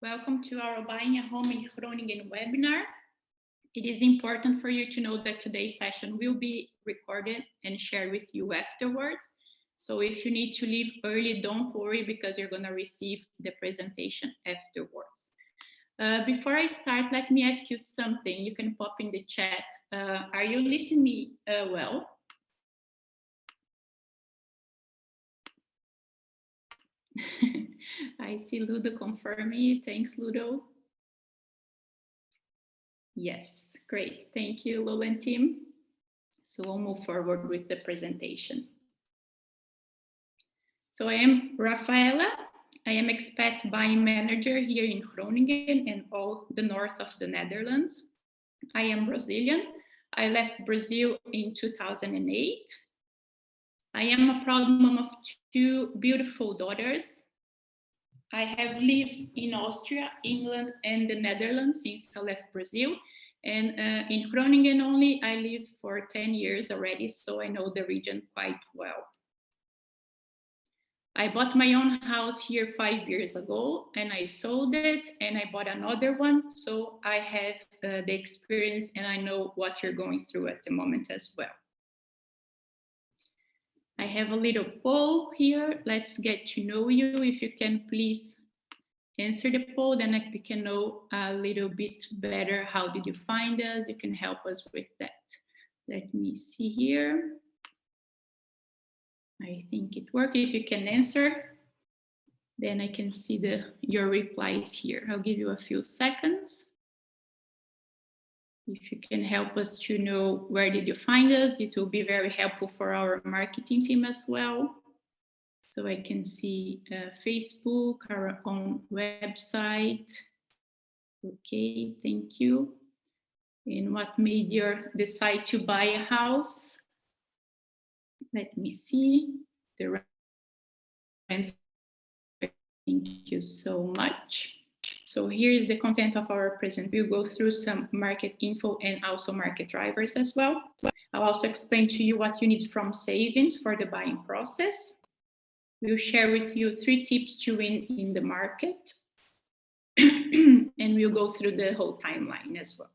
Welcome to our Buying a Home in Groningen webinar. It is important for you to know that today's session will be recorded and shared with you afterwards. So if you need to leave early, don't worry because you're going to receive the presentation afterwards. Before I start, let me ask you something. You can pop in the chat. Are you listening well? I see Ludo confirming. Thanks, Ludo. Yes, great. Thank you, Lola and team. So we'll move forward with the presentation. So I am Rafaela. I am expat buying manager here in Groningen and all the north of the Netherlands. I am Brazilian. I left Brazil in 2008. I am a proud mom of two beautiful daughters. I have lived in Austria, England, and the Netherlands since I left Brazil. And in Groningen only, I lived for 10 years already, so I know the region quite well. I bought my own house here 5 years ago, and I sold it, and I bought another one. So I have the experience, and I know what you're going through at the moment as well. I have a little poll here. Let's get to know you. If you can please answer the poll, then we can know a little bit better. How did you find us? You can help us with that. Let me see here. I think it worked. If you can answer, then I can see your replies here. I'll give you a few seconds. If you can help us to know where did you find us, it will be very helpful for our marketing team as well. So I can see Facebook, our own website. Okay, thank you. And what made you decide to buy a house? Let me see. The answer. Thank you so much. So here is the content of our presentation. We'll go through some market info and also market drivers as well. I'll also explain to you what you need from savings for the buying process. We'll share with you 3 tips to win in the market. And we'll go through the whole timeline as well.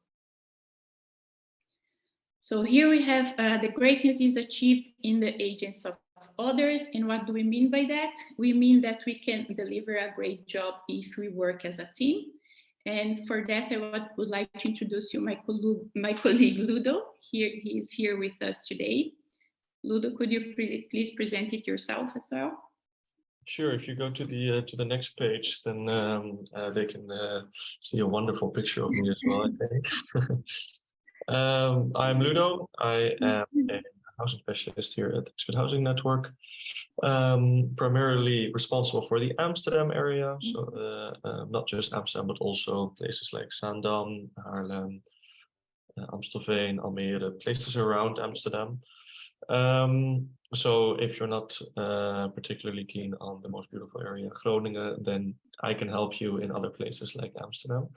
So here we have the greatness is achieved in the agents of others. And what do we mean by that? We mean that we can deliver a great job if we work as a team. And for that, I would like to introduce you my colleague Ludo. He is here with us today. Ludo, could you please present it yourself as well? Sure. If you go to the next page, then they can see a wonderful picture of me as well, I think. I'm Ludo. I am a housing specialist here at Expat Housing Network, primarily responsible for the Amsterdam area. So not just Amsterdam, but also places like Zaandam, Haarlem, Amstelveen, Almere, places around Amsterdam. So if you're not particularly keen on the most beautiful area, Groningen, then I can help you in other places like Amsterdam.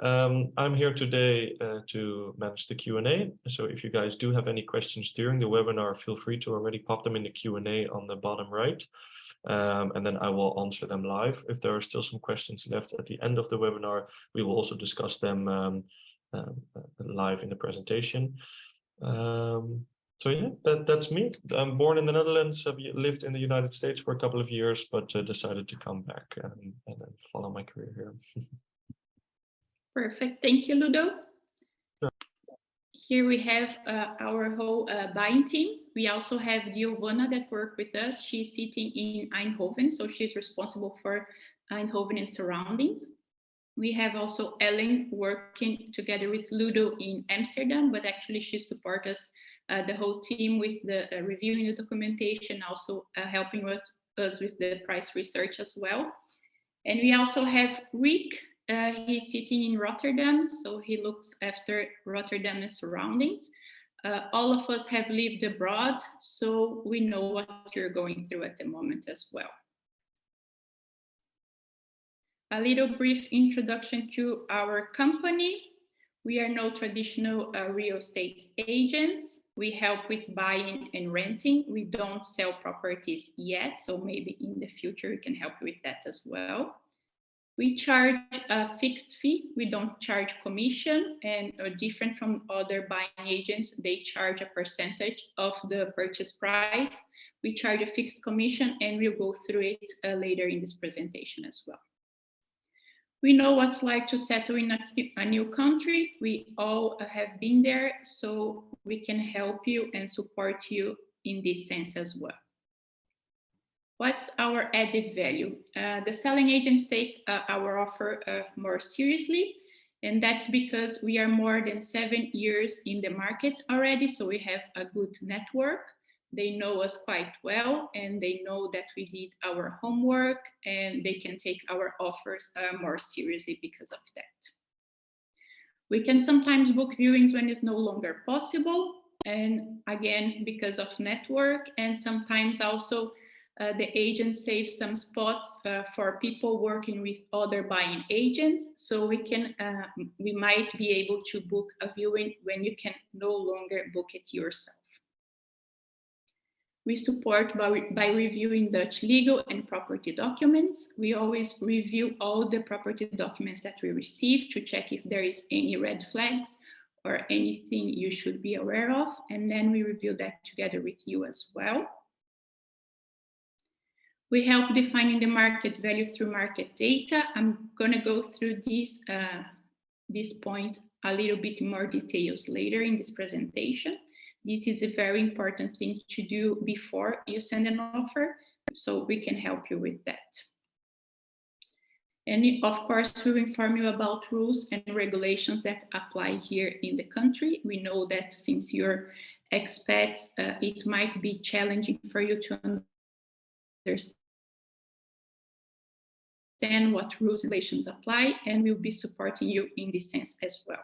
I'm here today to manage the Q&A. So if you guys do have any questions during the webinar, feel free to already pop them in the Q&A on the bottom right. And then I will answer them live. If there are still some questions left at the end of the webinar, we will also discuss them live in the presentation. So yeah, that's me. I'm born in the Netherlands. I've lived in the United States for a couple of years, but decided to come back and follow my career here. Perfect. Thank you, Ludo. Sure. Here we have our whole buying team. We also have Giovanna that works with us. She's sitting in Eindhoven, so she's responsible for Eindhoven and surroundings. We have also Ellen working together with Ludo in Amsterdam, but actually she supports us, the whole team, with the reviewing the documentation, also helping us with the price research as well. And we also have Rick. He's sitting in Rotterdam, so he looks after Rotterdam and surroundings. All of us have lived abroad, so we know what you're going through at the moment as well. A little brief introduction to our company. We are no traditional real estate agents. We help with buying and renting. We don't sell properties yet, so maybe in the future we can help with that as well. We charge a fixed fee. We don't charge commission, and different from other buying agents, they charge a percentage of the purchase price. We charge a fixed commission, and we'll go through it later in this presentation as well. We know what's like to settle in a new country. We all have been there, so we can help you and support you in this sense as well. What's our added value? The selling agents take our offer more seriously, and that's because we are more than 7 years in the market already, so we have a good network. They know us quite well, and they know that we did our homework, and they can take our offers more seriously because of that. We can sometimes book viewings when it's no longer possible, and again, because of network, and sometimes also the agent saves some spots for people working with other buying agents. So we might be able to book a viewing when you can no longer book it yourself. We support by reviewing Dutch legal and property documents. We always review all the property documents that we receive to check if there is any red flags or anything you should be aware of. And then we review that together with you as well. We help defining the market value through market data. I'm going to go through this point a little bit more details later in this presentation. This is a very important thing to do before you send an offer, so we can help you with that. And of course, we'll inform you about rules and regulations that apply here in the country. We know that since you're expats, it might be challenging for you to understand what rules and regulations apply, and we'll be supporting you in this sense as well.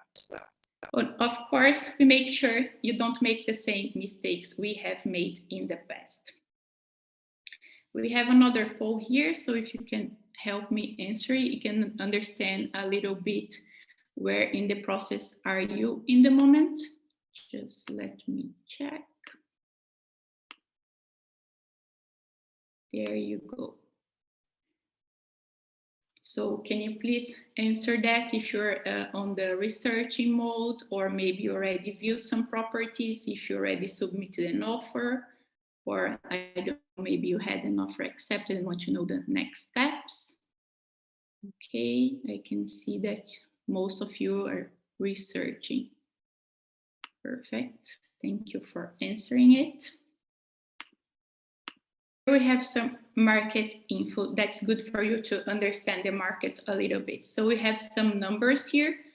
But of course, we make sure you don't make the same mistakes we have made in the past. We have another poll here, so if you can help me answer it, you can understand a little bit where in the process are you in the moment. Just let me check. There you go. So can you please answer that if you're on the researching mode, or maybe you already viewed some properties, if you already submitted an offer, or I don't know, maybe you had an offer accepted and want to know the next steps. Okay, I can see that most of you are researching. Perfect, thank you for answering it. We have some market info that's good for you to understand the market a little bit. So we have some numbers here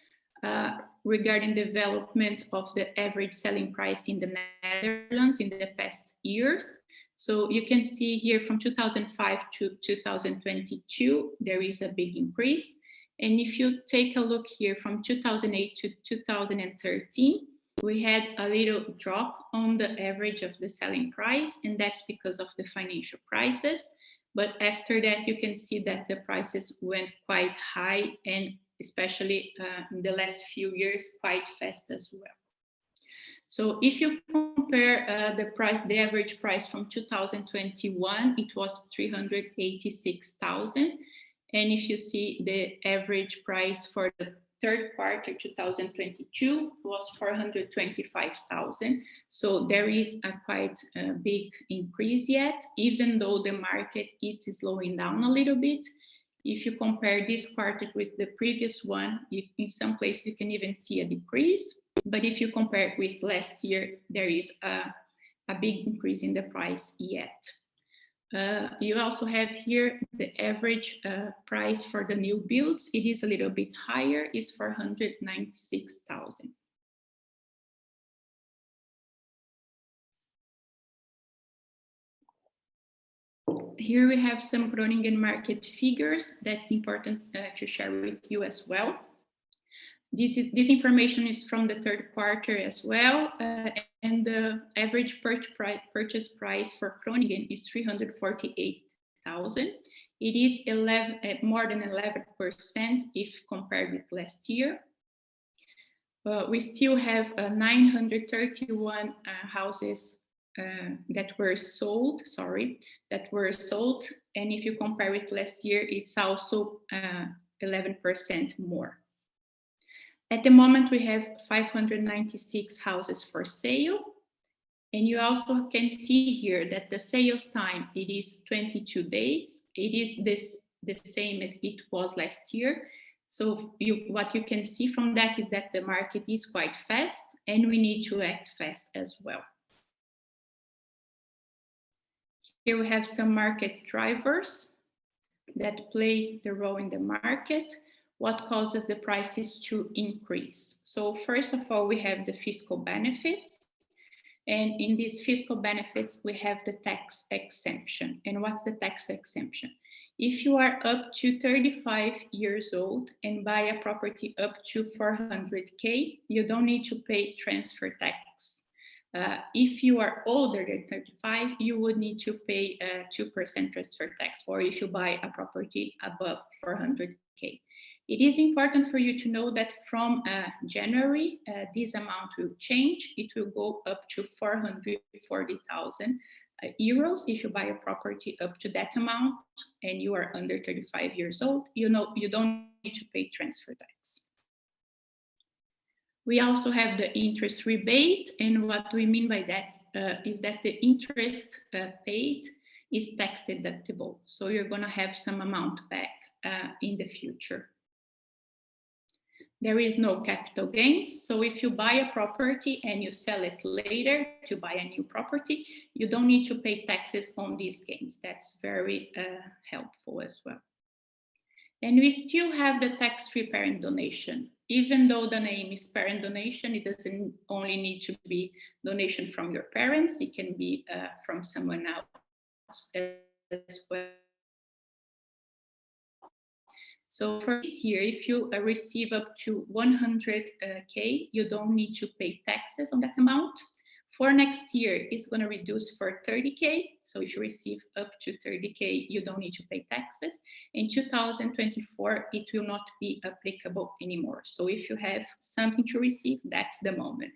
regarding development of the average selling price in the Netherlands in the past years. So you can see here from 2005 to 2022, there is a big increase. And if you take a look here from 2008 to 2013, we had a little drop on the average of the selling price, and that's because of the financial crisis. But after that, you can see that the prices went quite high, and especially in the last few years, quite fast as well. So if you compare the average price from 2021, it was 386,000. And if you see the average price for the third quarter 2022 was 425,000. So there is a quite big increase yet, even though the market is slowing down a little bit. If you compare this quarter with the previous one, in some places you can even see a decrease. But if you compare with last year, there is a big increase in the price yet. You also have here the average price for the new builds. It is a little bit higher, is 496,000. Here we have some Groningen market figures that's important to share with you as well. This information is from the third quarter as well, and the average purchase price for Groningen is 348,000. It is more than 11% if compared with last year. We still have 931 houses that were sold, and if you compare with last year, it's also 11% more. At the moment, we have 596 houses for sale. And you also can see here that the sales time, it is 22 days. It is the same as it was last year. So what you can see from that is that the market is quite fast and we need to act fast as well. Here we have some market drivers that play the role in the market. What causes the prices to increase? So first of all, we have the fiscal benefits. And in these fiscal benefits, we have the tax exemption. And what's the tax exemption? If you are up to 35 years old and buy a property up to 400K, you don't need to pay transfer tax. If you are older than 35, you would need to pay 2% transfer tax, or if you buy a property above 400K. It is important for you to know that from January, this amount will change. It will go up to 440,000 euros if you buy a property up to that amount and you are under 35 years old. You don't need to pay transfer tax. We also have the interest rebate, and what we mean by that is that the interest paid is tax deductible. So you're going to have some amount back in the future. There is no capital gains. So if you buy a property and you sell it later to buy a new property, you don't need to pay taxes on these gains. That's very helpful as well. And we still have the tax-free parent donation. Even though the name is parent donation, it doesn't only need to be donation from your parents. It can be from someone else as well. So for this year, if you receive up to 100K, you don't need to pay taxes on that amount. For next year, it's going to reduce for 30K. So if you receive up to 30K, you don't need to pay taxes. In 2024, it will not be applicable anymore. So if you have something to receive, that's the moment.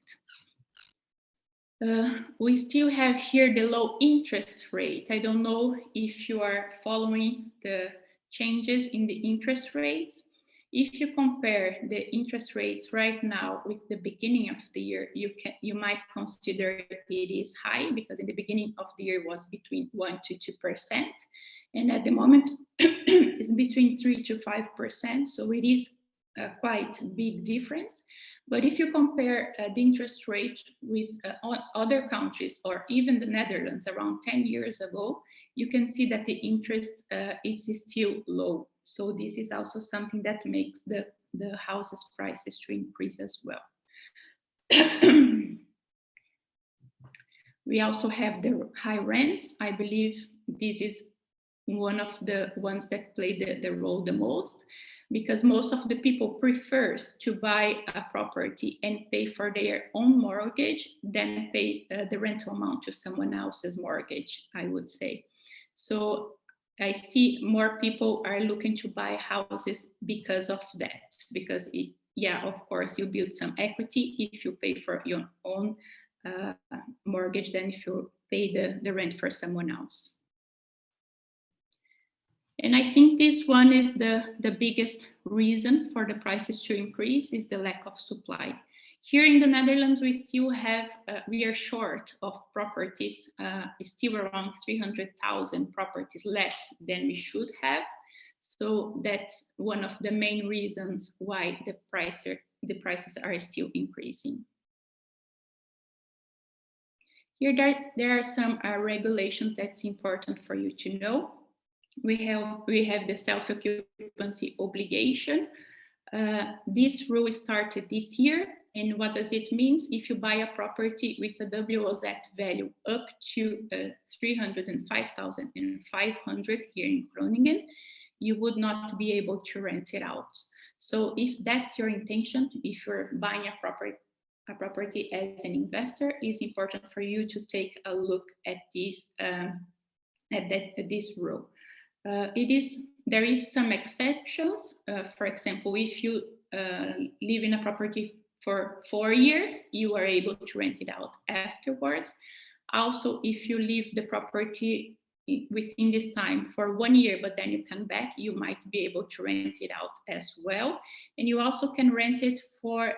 We still have here the low interest rate. I don't know if you are following the changes in the interest rates. If you compare the interest rates right now with the beginning of the year, you might consider it is high, because in the beginning of the year it was between 1% to 2%, and at the moment it's between 3% to 5%. So it is quite a big difference. But if you compare the interest rate with other countries, or even the Netherlands around 10 years ago, you can see that the interest is still low. So this is also something that makes the houses prices to increase as well. We also have the high rents. I believe this is one of the ones that play the role the most, because most of the people prefers to buy a property and pay for their own mortgage than pay the rental amount to someone else's mortgage, I would say. So I see more people are looking to buy houses because of that, because of course you build some equity if you pay for your own mortgage than if you pay the rent for someone else. And I think this one is the biggest reason for the prices to increase, is the lack of supply. Here in the Netherlands, we still have, we are short of properties, still around 300,000 properties less than we should have. So that's one of the main reasons why the prices are still increasing. Here there are some regulations that's important for you to know. We have the self-occupancy obligation. This rule started this year, and what does it mean? If you buy a property with a WOZ value up to 305,500 here in Groningen, you would not be able to rent it out. So if that's your intention, if you're buying a property as an investor, it's important for you to take a look at this this rule. There is some exceptions. For example, if you live in a property for 4 years, you are able to rent it out afterwards. Also, if you leave the property within this time for 1 year, but then you come back, you might be able to rent it out as well. And you also can rent it for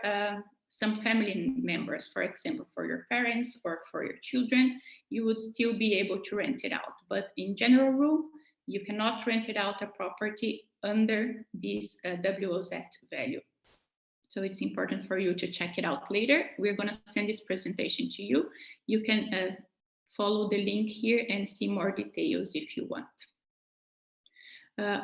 some family members, for example, for your parents or for your children, you would still be able to rent it out. But in general rule, you cannot rent it out a property under this WOZ value. So it's important for you to check it out later. We're going to send this presentation to you. You can follow the link here and see more details if you want.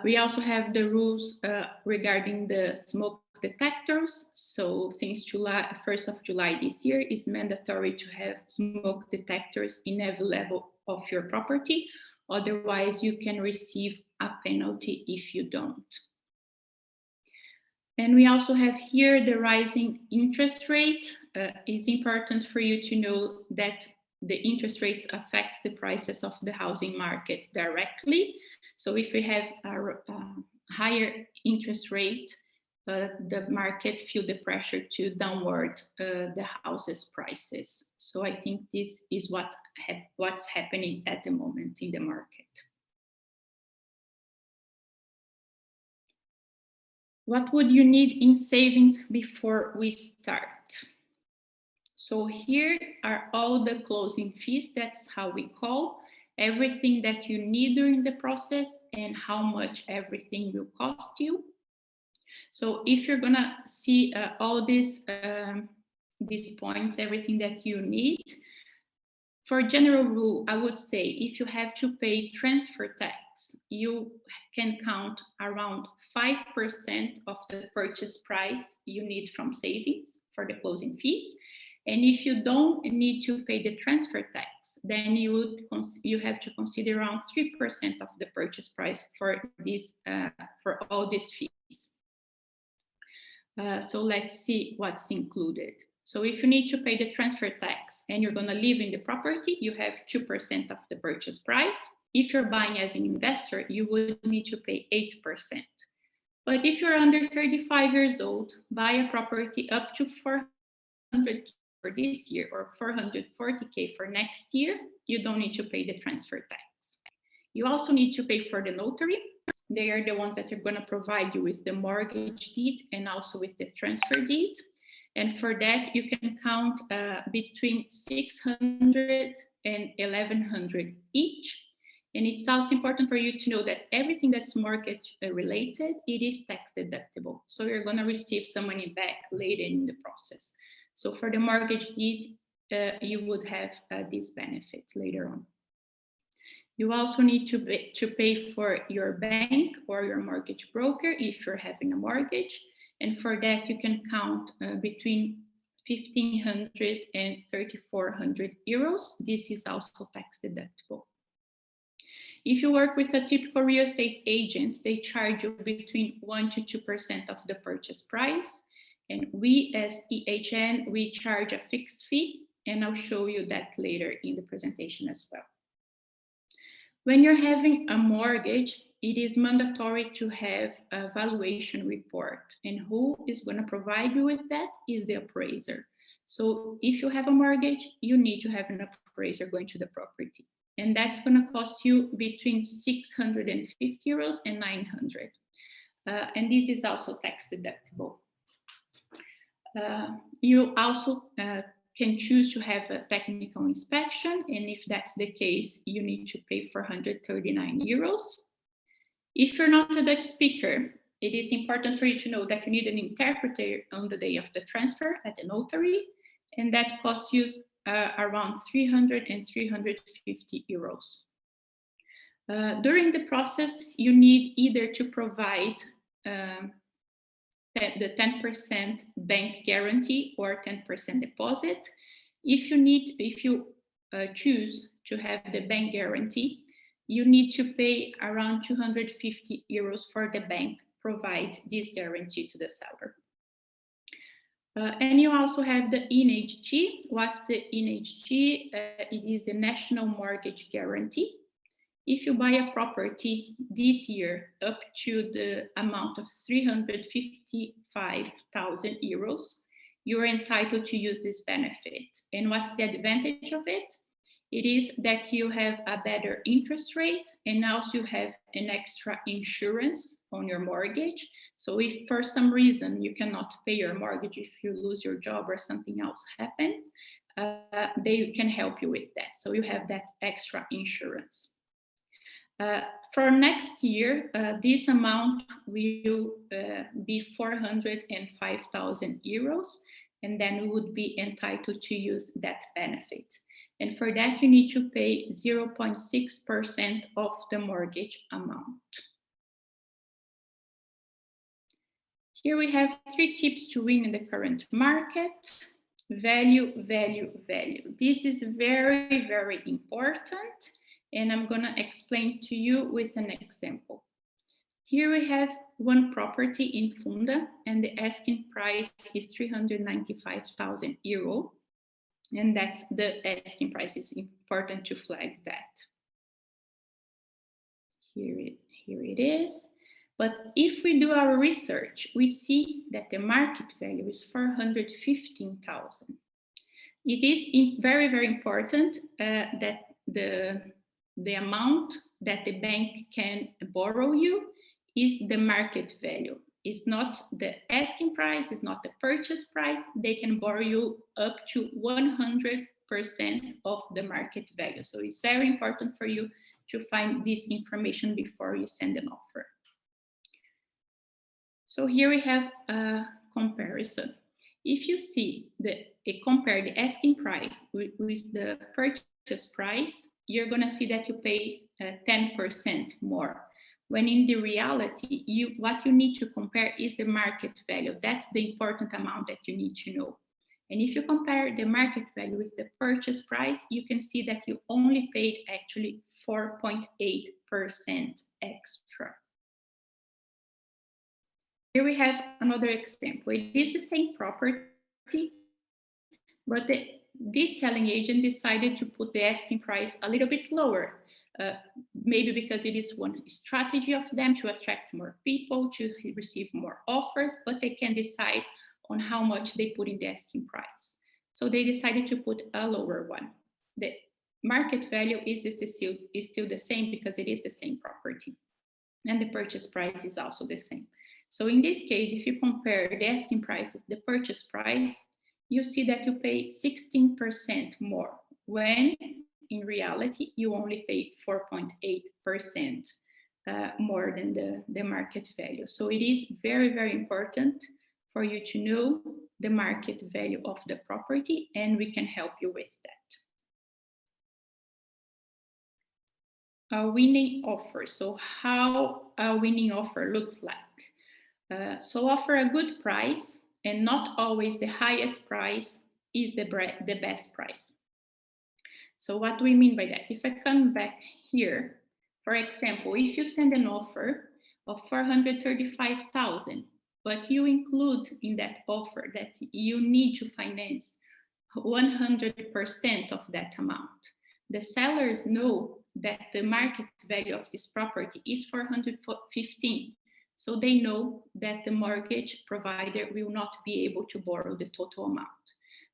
We also have the rules regarding the smoke detectors. So since July, 1st of July this year, it's mandatory to have smoke detectors in every level of your property. Otherwise, you can receive a penalty if you don't. And we also have here the rising interest rate. It's important for you to know that the interest rates affects the prices of the housing market directly. So if we have a higher interest rate, the market feel the pressure to downward the houses prices. So I think this is what's happening at the moment in the market. What would you need in savings before we start? So here are all the closing fees. That's how we call everything that you need during the process and how much everything will cost you. So if you're gonna see all these points, everything that you need, for general rule, I would say if you have to pay transfer tax, you can count around 5% of the purchase price you need from savings for the closing fees. And if you don't need to pay the transfer tax, then you have to consider around 3% of the purchase price for this for all these fees. So let's see what's included. So if you need to pay the transfer tax and you're going to live in the property, you have 2% of the purchase price. If you're buying as an investor, you would need to pay 8%. But if you're under 35 years old, buy a property up to 400K for this year or 440K for next year, you don't need to pay the transfer tax. You also need to pay for the notary. They are the ones that are going to provide you with the mortgage deed and also with the transfer deed. And for that, you can count between 600 and 1100 each. And it's also important for you to know that everything that's mortgage related, it is tax deductible. So you're going to receive some money back later in the process. So for the mortgage deed, you would have this benefit later on. You also need to pay for your bank or your mortgage broker if you're having a mortgage. And for that, you can count between 1,500 and 3,400 euros. This is also tax deductible. If you work with a typical real estate agent, they charge you between 1 to 2% of the purchase price. And we as EHN, we charge a fixed fee, and I'll show you that later in the presentation as well. When you're having a mortgage, it is mandatory to have a valuation report. And who is going to provide you with that is the appraiser. So if you have a mortgage, you need to have an appraiser going to the property. And that's going to cost you between 650 euros and 900. And this is also tax deductible. You also can choose to have a technical inspection. And if that's the case, you need to pay 439 euros. If you're not a Dutch speaker, it is important for you to know that you need an interpreter on the day of the transfer at the notary, and that costs you around 300 and 350 euros. During the process, you need either to provide the 10% bank guarantee or 10% deposit. If you choose to have the bank guarantee, you need to pay around 250 euros for the bank provide this guarantee to the seller. And you also have the NHG. What's the NHG? It is the National Mortgage Guarantee. If you buy a property this year up to the amount of 355,000 euros, you're entitled to use this benefit. And what's the advantage of it? it is that you have a better interest rate, and also you have an extra insurance on your mortgage. So if for some reason you cannot pay your mortgage, if you lose your job or something else happens, they can help you with that. So you have that extra insurance. For next year, this amount will be 405,000 euros, and then we would be entitled to use that benefit. And for that, you need to pay 0.6% of the mortgage amount. Here we have 3 tips to win in the current market. Value, value, value. This is very, very important. And I'm going to explain to you with an example. Here we have one property in Funda, and the asking price is 395,000 euro. And that's the asking price. It's important to flag that. Here it is. But if we do our research, we see that the market value is 415,000. It is very, very important that the amount that the bank can borrow you is the market value. It's not the asking price, it's not the purchase price. They can borrow you up to 100% of the market value. So it's very important for you to find this information before you send an offer. So here we have a comparison. If you see compare the asking price with the purchase price, you're going to see that you pay 10% more. When in the reality, what you need to compare is the market value. That's the important amount that you need to know. And if you compare the market value with the purchase price, you can see that you only paid actually 4.8% extra. Here we have another example. It is the same property, but this selling agent decided to put the asking price a little bit lower. Maybe because it is one strategy of them to attract more people, to receive more offers, but they can decide on how much they put in the asking price. So they decided to put a lower one. The market value is still the same because it is the same property. And the purchase price is also the same. So in this case, if you compare the asking price with the purchase price, you see that you pay 16% more, when in reality, you only pay 4.8% more than the market value. So it is very, very important for you to know the market value of the property, and we can help you with that. A winning offer. So how a winning offer looks like. So offer a good price, and not always the highest price is the best price. So what do we mean by that? If I come back here, for example, if you send an offer of 435,000, but you include in that offer that you need to finance 100% of that amount, the sellers know that the market value of this property is 415. So they know that the mortgage provider will not be able to borrow the total amount.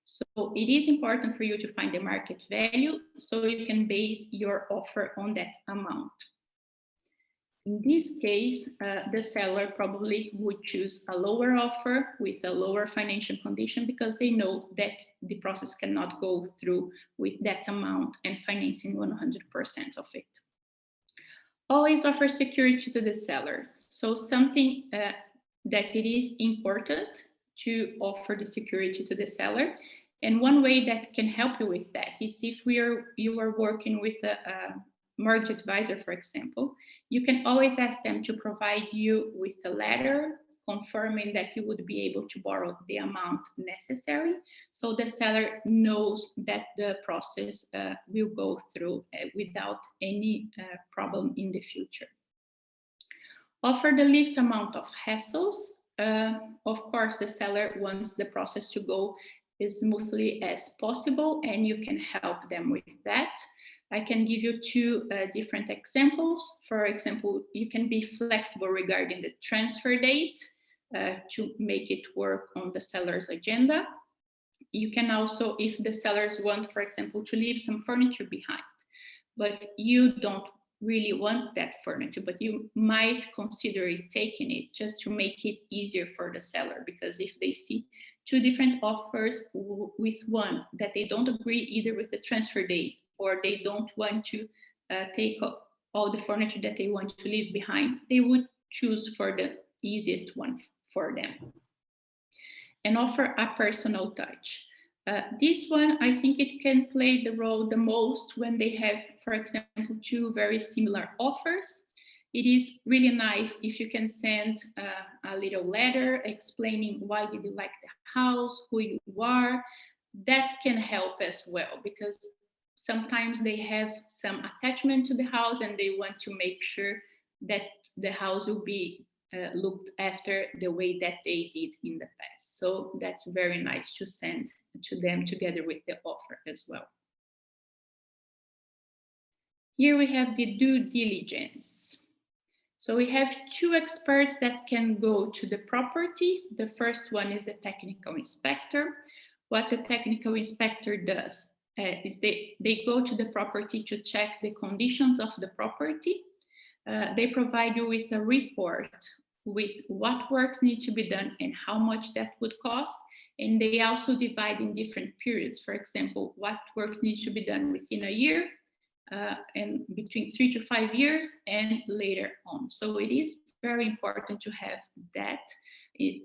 So it is important for you to find the market value so you can base your offer on that amount. In this case, the seller probably would choose a lower offer with a lower financial condition because they know that the process cannot go through with that amount and financing 100% of it. Always offer security to the seller. So something that it is important to offer the security to the seller. And one way that can help you with that is if you are working with a mortgage advisor, for example, you can always ask them to provide you with a letter confirming that you would be able to borrow the amount necessary, so the seller knows that the process will go through without any problem in the future. Offer the least amount of hassles. Of course, the seller wants the process to go as smoothly as possible, and you can help them with that. I can give you two different examples. For example, you can be flexible regarding the transfer date to make it work on the seller's agenda. You can also, if the sellers want, for example, to leave some furniture behind, but you don't really want that furniture, but you might consider taking it just to make it easier for the seller, because if they see two different offers with one that they don't agree either with the transfer date, or they don't want to take all the furniture that they want to leave behind, they would choose for the easiest one for them and offer a personal touch. This one, I think it can play the role the most when they have, for example, two very similar offers. It is really nice if you can send a little letter explaining why did you like the house, who you are. That can help as well, because sometimes they have some attachment to the house and they want to make sure that the house will be looked after the way that they did in the past. So that's very nice to send to them together with the offer as well. Here we have the due diligence. So we have two experts that can go to the property. The first one is the technical inspector. What the technical inspector does is they go to the property to check the conditions of the property. They provide you with a report with what works need to be done and how much that would cost. And they also divide in different periods. For example, what works needs to be done within a year, and between 3 to 5 years and later on. So it is very important to have that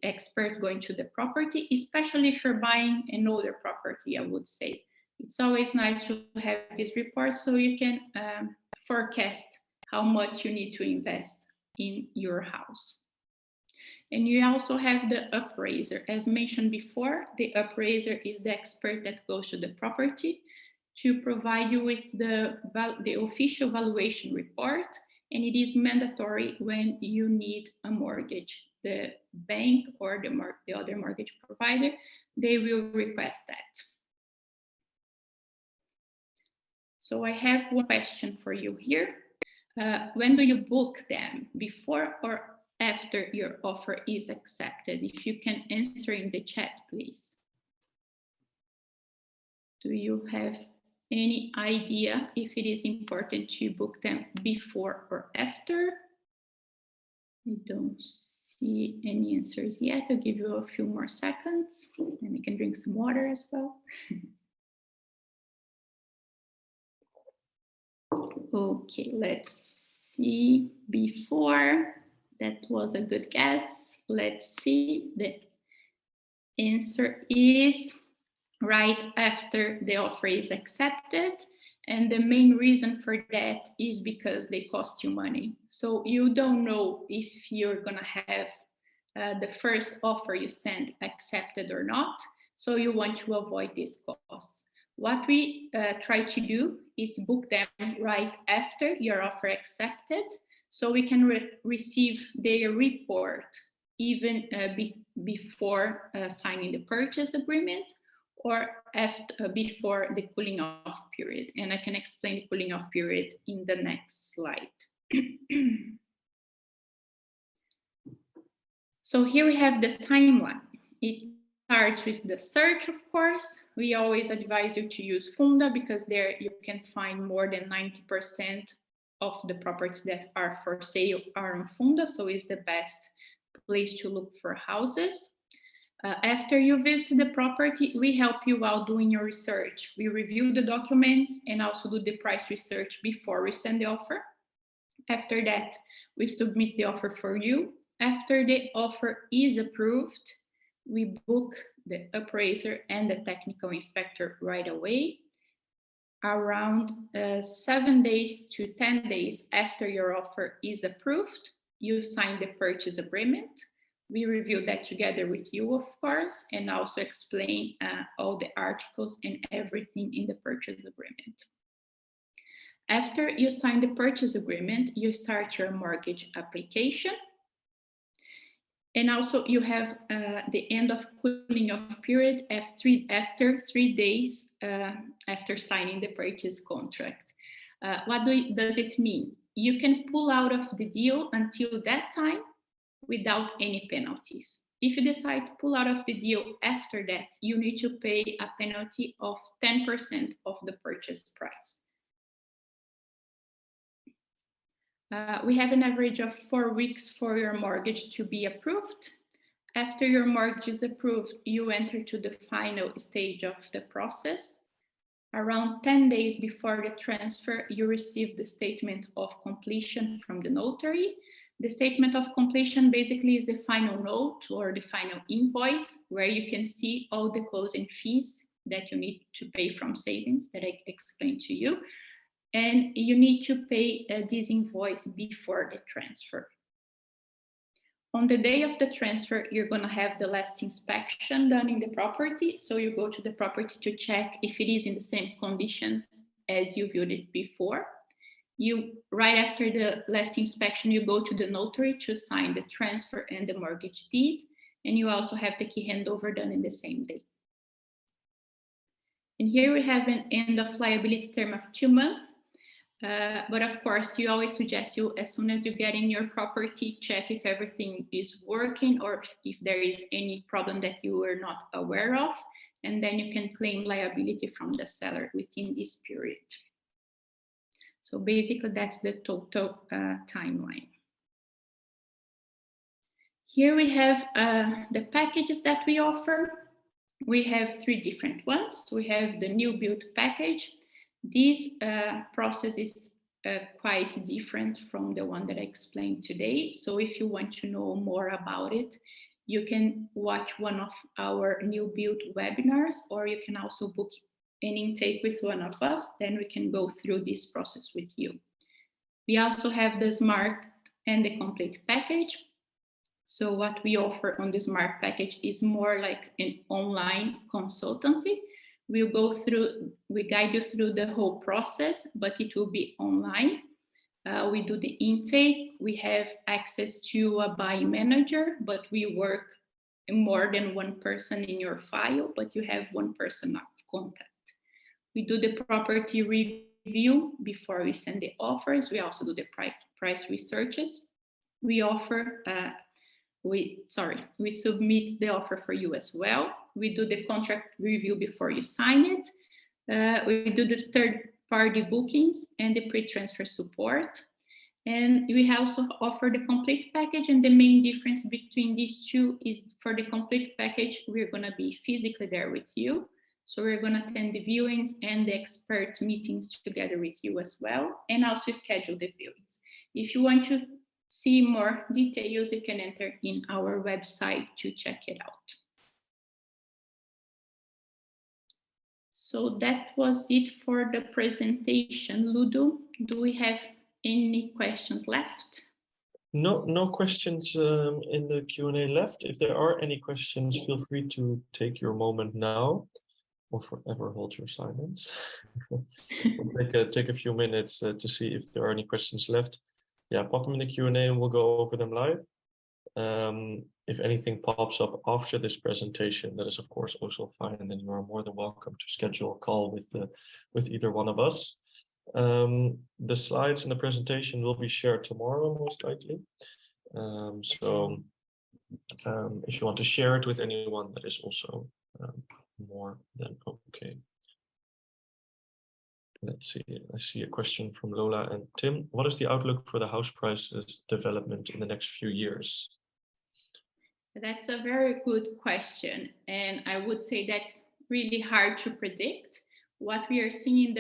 expert going to the property, especially if you're buying an older property, I would say. It's always nice to have this report so you can forecast how much you need to invest in your house. And you also have the appraiser. As mentioned before, the appraiser is the expert that goes to the property to provide you with the official valuation report, and it is mandatory when you need a mortgage. The bank or the other mortgage provider, they will request that. So I have one question for you here. When do you book them? Before or after your offer is accepted? If you can answer in the chat, please. Do you have any idea if it is important to book them before or after? I don't see any answers yet. I'll give you a few more seconds and we can drink some water as well. Okay, let's see. Before, that was a good guess. Let's see. The answer is right after the offer is accepted. And the main reason for that is because they cost you money. So you don't know if you're gonna have the first offer you send accepted or not. So you want to avoid these costs. What we try to do is book them right after your offer accepted, so we can receive their report even before signing the purchase agreement, or after, before the cooling off period. And I can explain the cooling off period in the next slide. So here we have the timeline. It starts with the search, of course. We always advise you to use Funda because there you can find more than 90% of the properties that are for sale are on Funda, so it's the best place to look for houses. After you visit the property, we help you out doing your research. We review the documents and also do the price research before we send the offer. After that, we submit the offer for you. After the offer is approved, we book the appraiser and the technical inspector right away. Around 7 days to 10 days after your offer is approved, you sign the purchase agreement. We review that together with you, of course, and also explain all the articles and everything in the purchase agreement. After you sign the purchase agreement, you start your mortgage application. And also you have the end of cooling off period after 3 days after signing the purchase contract. What does it mean? You can pull out of the deal until that time without any penalties. if you decide to pull out of the deal after that, you need to pay a penalty of 10% of the purchase price. We have an average of 4 weeks for your mortgage to be approved. After your mortgage is approved, you enter to the final stage of the process. Around 10 days before the transfer, you receive the statement of completion from the notary. The statement of completion basically is the final note or the final invoice where you can see all the closing fees that you need to pay from savings that I explained to you. And you need to pay this invoice before the transfer. On the day of the transfer, you're going to have the last inspection done in the property. So you go to the property to check if it is in the same conditions as you viewed it before. Right after the last inspection, you go to the notary to sign the transfer and the mortgage deed. And you also have the key handover done in the same day. And here we have an end of liability term of 2 months. But of course, you always suggest you, as soon as you get in your property, check if everything is working or if there is any problem that you were not aware of, and then you can claim liability from the seller within this period. So basically, that's the total timeline. Here we have the packages that we offer. We have 3 different ones. We have the new build package. This process is quite different from the one that I explained today. So if you want to know more about it, you can watch one of our new build webinars, or you can also book an intake with one of us. Then we can go through this process with you. We also have the Smart and the Complete package. So what we offer on the Smart package is more like an online consultancy. We guide you through the whole process, but it will be online. We do the intake. We have access to a buying manager, but we work more than one person in your file, but you have one person of contact. We do the property review before we send the offers. We also do the price researches. We submit the offer for you as well. We do the contract review before you sign it. We do the third-party bookings and the pre-transfer support. And we also offer the complete package. And the main difference between these two is for the complete package, we're going to be physically there with you. So we're going to attend the viewings and the expert meetings together with you as well, and also schedule the viewings. If you want to see more details, you can enter in our website to check it out. So that was it for the presentation. Ludo, do we have any questions left? No questions in the Q&A left. If there are any questions, feel free to take your moment now or forever hold your silence. We'll take a few minutes to see if there are any questions left. Yeah, pop them in the Q&A and we'll go over them live. If anything pops up after this presentation, that is of course also fine, and then you are more than welcome to schedule a call with either one of us. The slides and the presentation will be shared tomorrow most likely. If you want to share it with anyone, that is also more than okay. Let's see, I see a question from Lola and Tim. What is the outlook for the house prices development in the next few years? That's a very good question. And I would say that's really hard to predict. What we are seeing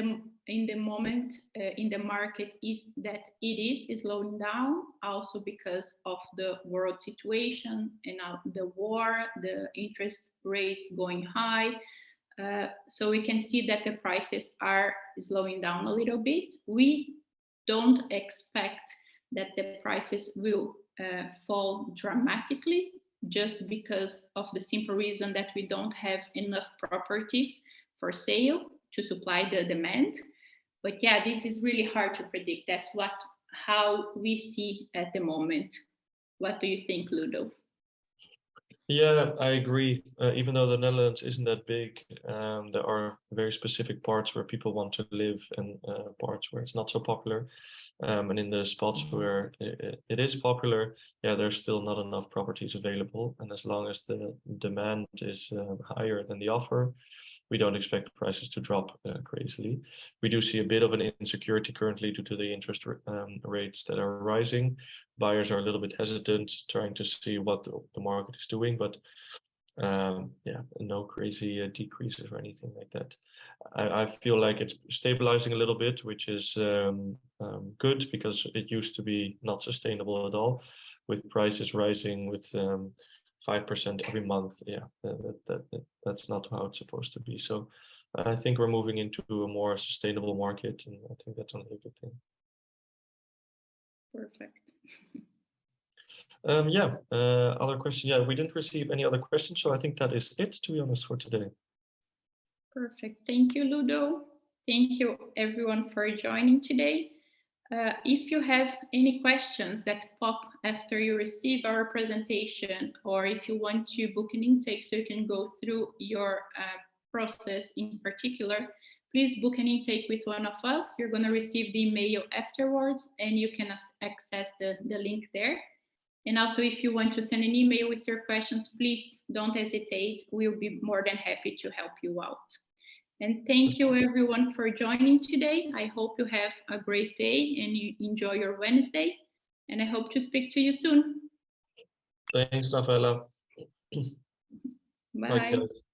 in the moment in the market is that it is slowing down, also because of the world situation and the war, the interest rates going high. So we can see that the prices are slowing down a little bit. We don't expect that the prices will fall dramatically, just because of the simple reason that we don't have enough properties for sale to supply the demand. But yeah, this is really hard to predict. That's how we see at the moment. What do you think, Ludo? Yeah, I agree. Even though the Netherlands isn't that big, there are very specific parts where people want to live and parts where it's not so popular. And in the spots where it is popular, yeah, there's still not enough properties available. And as long as the demand is higher than the offer, we don't expect prices to drop crazily. We do see a bit of an insecurity currently due to the interest rates that are rising. Buyers are a little bit hesitant, trying to see what the market is doing, but yeah, no crazy decreases or anything like that. I feel like it's stabilizing a little bit, which is good because it used to be not sustainable at all, with prices rising with 5% every month. Yeah, that's not how it's supposed to be. So I think we're moving into a more sustainable market, and I think that's only a good thing. Perfect. Yeah, other question. Yeah, we didn't receive any other questions, so I think that is it, to be honest, for today. Perfect. Thank you, Ludo. Thank you, everyone, for joining today. If you have any questions that pop after you receive our presentation, or if you want to book an intake so you can go through your process in particular, please book an intake with one of us. You're going to receive the email afterwards, and you can access the link there. And also, if you want to send an email with your questions, please don't hesitate. We'll be more than happy to help you out. And thank you, everyone, for joining today. I hope you have a great day and you enjoy your Wednesday. And I hope to speak to you soon. Thanks, Rafaela. Bye. Bye, guys.